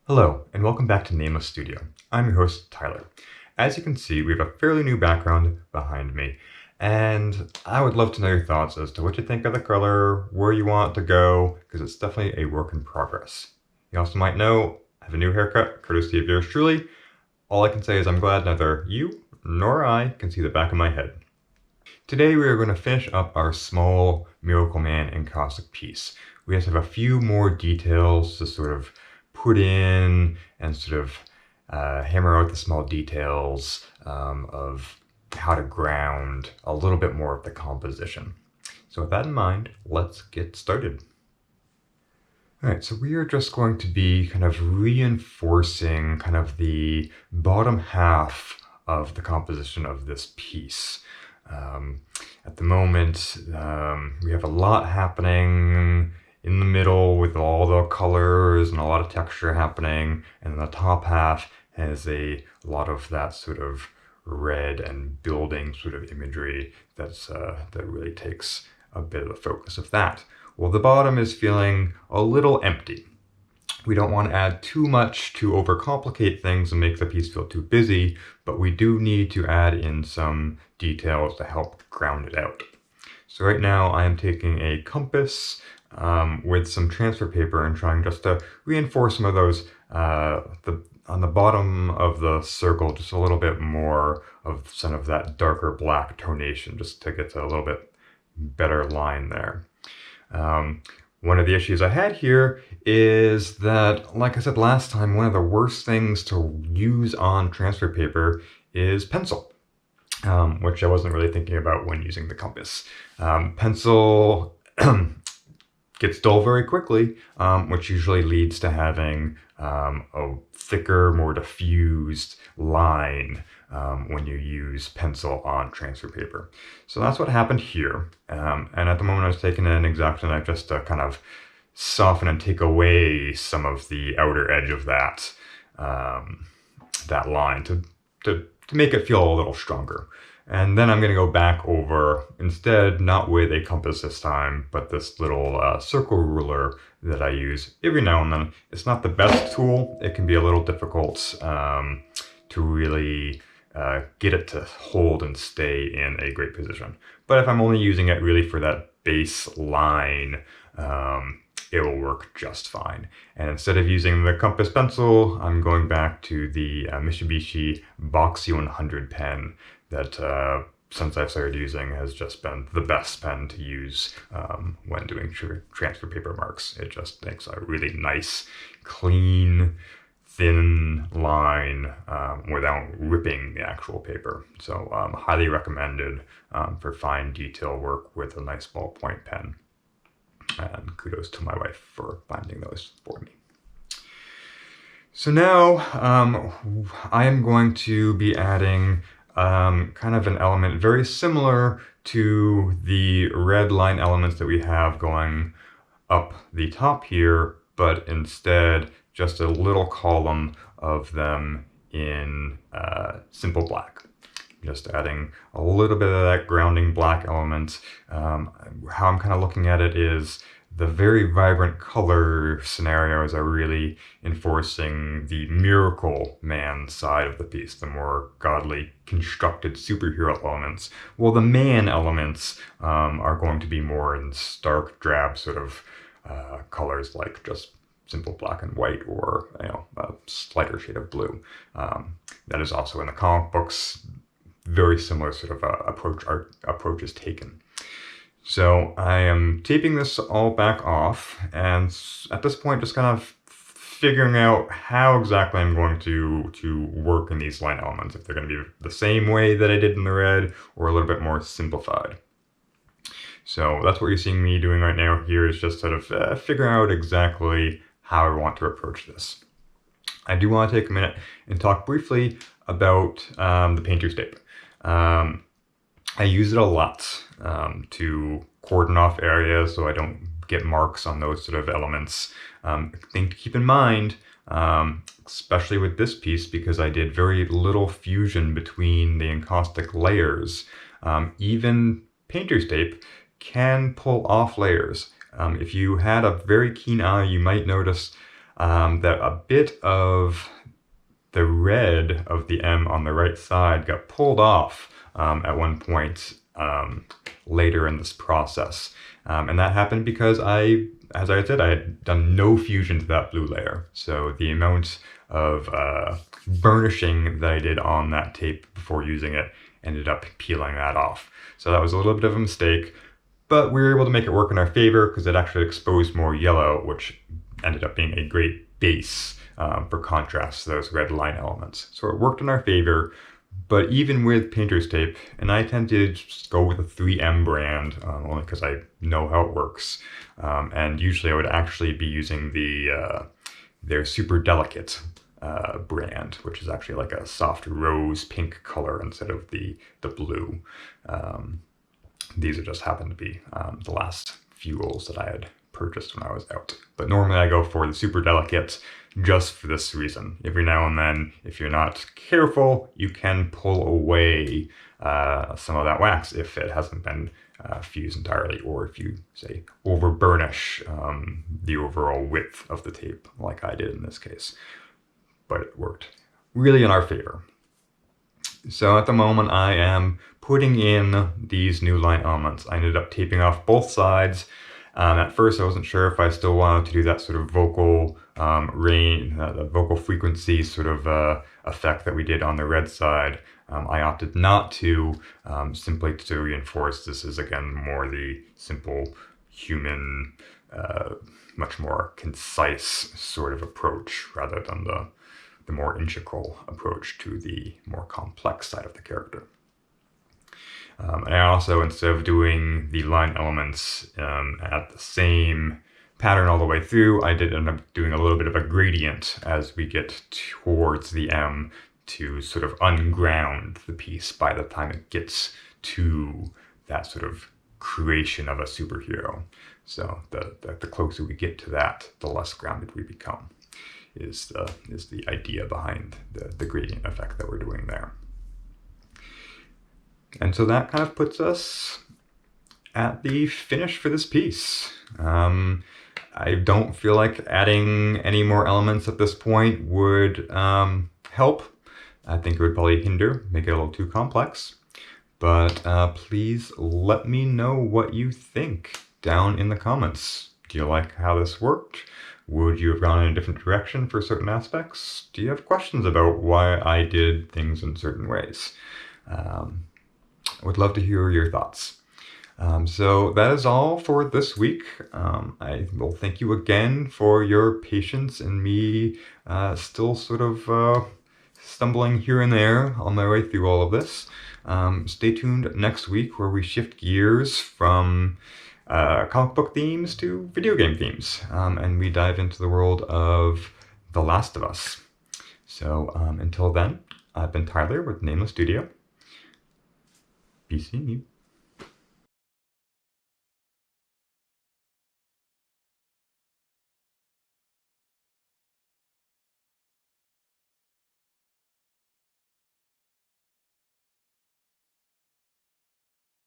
Hello, and welcome back to Nameless Studio. I'm your host, Tyler. As you can see, we have a fairly new background behind me, and I would love to know your thoughts as to what you think of the color, where you want it to go, because it's definitely a work in progress. You also might know I have a new haircut, courtesy of yours truly. All I can say is I'm glad neither you nor I can see the back of my head. Today we are going to finish up our small MiracleMan encaustic piece. We just have a few more details to sort of put in and sort of hammer out the small details of how to ground a little bit more of the composition. So with that in mind, let's get started. Alright, so we are just going to be kind of reinforcing kind of the bottom half of the composition of this piece. At the moment, we have a lot happening in the middle with all the colors and a lot of texture happening, and the top half has a lot of that sort of red and building sort of imagery that really takes a bit of the focus of that. Well, the bottom is feeling a little empty. We don't want to add too much to overcomplicate things and make the piece feel too busy, but we do need to add in some details to help ground it out. So right now I am taking a compass with some transfer paper and trying just to reinforce some of those, on the bottom of the circle, just a little bit more of some of that darker black tonation, just to get to a little bit better line there. One of the issues I had here is that, like I said last time, one of the worst things to use on transfer paper is pencil, which I wasn't really thinking about when using the compass. Pencil gets dull very quickly, which usually leads to having a thicker, more diffused line when you use pencil on transfer paper. So that's what happened here. And at the moment I was taking an X-Acto knife just to kind of soften and take away some of the outer edge of that, that line to make it feel a little stronger. And then I'm going to go back over, instead, not with a compass this time, but this little circle ruler that I use every now and then. It's not the best tool. It can be a little difficult to really get it to hold and stay in a great position. But if I'm only using it really for that base line, it will work just fine. And instead of using the compass pencil, I'm going back to the Mitsubishi Boxy 100 pen that since I've started using has just been the best pen to use when doing transfer paper marks. It just makes a really nice, clean, thin line without ripping the actual paper. So highly recommended for fine detail work with a nice ballpoint pen. And kudos to my wife for finding those for me. So now I am going to be adding kind of an element very similar to the red line elements that we have going up the top here, but instead just a little column of them in simple black. Just adding a little bit of that grounding black element. How I'm kind of looking at it is the very vibrant color scenarios are really enforcing the MiracleMan side of the piece, the more godly constructed superhero elements. Well, the man elements are going to be more in stark drab sort of colors, like just simple black and white, or a slighter shade of blue. That is also in the comic books. Very similar sort of approach is taken. So I am taping this all back off, and at this point just kind of figuring out how exactly I'm going to work in these line elements, if they're going to be the same way that I did in the red or a little bit more simplified. So that's what you're seeing me doing right now here, is just sort of figuring out exactly how I want to approach this. I do want to take a minute and talk briefly about the painter's tape. I use it a lot to cordon off areas so I don't get marks on those sort of elements. Thing to keep in mind, especially with this piece, because I did very little fusion between the encaustic layers. Even painter's tape can pull off layers. If you had a very keen eye, you might notice that a bit of the red of the M on the right side got pulled off at one point later in this process. And that happened because as I said, I had done no fusion to that blue layer. So the amount of burnishing that I did on that tape before using it ended up peeling that off. So that was a little bit of a mistake, but we were able to make it work in our favor because it actually exposed more yellow, which ended up being a great base for contrast to those red line elements. So it worked in our favor. But even with painter's tape, and I tend to just go with a 3M brand, only because I know how it works. And usually I would actually be using their Super Delicate brand, which is actually like a soft rose pink color instead of the blue. These are just happened to be the last few rolls that I had purchased when I was out. But normally I go for the Super Delicate just for this reason. Every now and then, if you're not careful, you can pull away some of that wax if it hasn't been fused entirely, or if you, say, over burnish the overall width of the tape, like I did in this case. But it worked really in our favor. So at the moment I am putting in these new line elements. I ended up taping off both sides. At first I wasn't sure if I still wanted to do that sort of vocal range, the vocal frequency sort of effect that we did on the red side. I opted not to, simply to reinforce this is again more the simple human, much more concise sort of approach rather than the more integral approach to the more complex side of the character. And I also, instead of doing the line elements at the same pattern all the way through, I did end up doing a little bit of a gradient as we get towards the M to sort of unground the piece by the time it gets to that sort of creation of a superhero. So the closer we get to that, the less grounded we become, is the idea behind the gradient effect that we're doing there. And so that kind of puts us at the finish for this piece. I don't feel like adding any more elements at this point would help. I think it would probably hinder, make it a little too complex. But please let me know what you think down in the comments. Do you like how this worked? Would you have gone in a different direction for certain aspects? Do you have questions about why I did things in certain ways? I would love to hear your thoughts. So that is all for this week. I will thank you again for your patience and me still sort of stumbling here and there on my way through all of this. Stay tuned next week where we shift gears from comic book themes to video game themes, and we dive into the world of The Last of Us. So until then, I've been Tyler with Nameless Studio. Be seeing you.